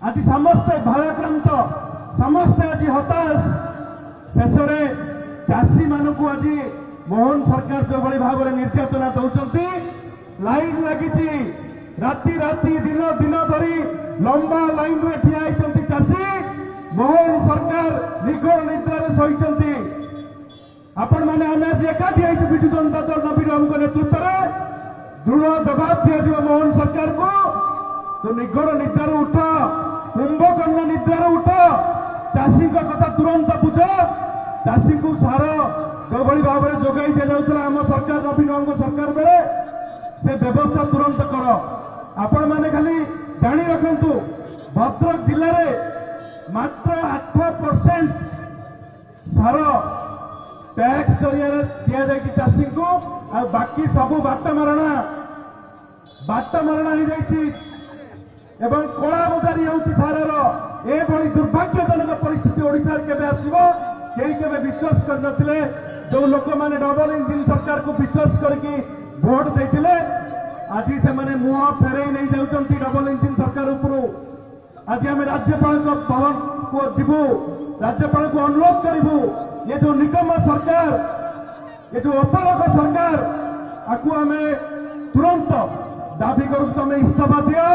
आज समस्ते भाराक्रांत समस्ते आज हताश शेष चाषी मान को आज मोहन सरकार जो भाई भाव में निर्यातना दौरान लाइन लगी राति राति दिन दिन धरी लंबा लाइन में ठिया होती चाषी मोहन सरकार निगोर निद्रा शोती आपण मैंने आम आज एकाठी विजु जनता दल नवीन बाबू नेतृत्व में दृढ़ जवाब दिया मोहन सरकार को तो निगोर निद्रा उठ कुंभकर्ण निद्रा उठ चाषी कथा तुरंत बुझ चाषी को सार जो भाई भाव में जोगाई दि जाऊला आम सरकार नवीन बाबू सरकार बेले से व्यवस्था तुरंत कर आपण मैंने खाली जानी रखु भद्रक जिले में मात्र 8% सार टैक्स जरिया दि जाए चाषी को आ बाकी सब बाट मारणा हो जाए एवं कला बजारी होती सारार एभली दुर्भाग्यजनक परिस्थिति ओडिशा केबे आसीबो केही केबे विश्वास कर नथिले जो लोक माने डबल इंजिन सरकार को विश्वास करके भोट देथिले आज से माने मुह फेरई नहीं जाउचंती डबल इंजिन सरकार उपरु आज आम राज्यपाल भवन को जीवु राज्यपाल को अनुरोध करूँ ये जो निकम सरकार ये जो अपराध सरकार आपको आम तुरंत दाबी करूँ तुम इस्तीफा दियो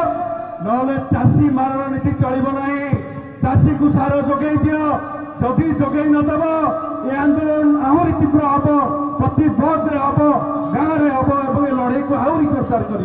नले चाषी मारण नीति चलो ना चाषी को सार जोगे दियो जदि जोगे नदेव ये आंदोलन आहरी तीव्र हम प्रति ब्लक हम गाँव में हम लड़ाई को आहरी जोरदार कर।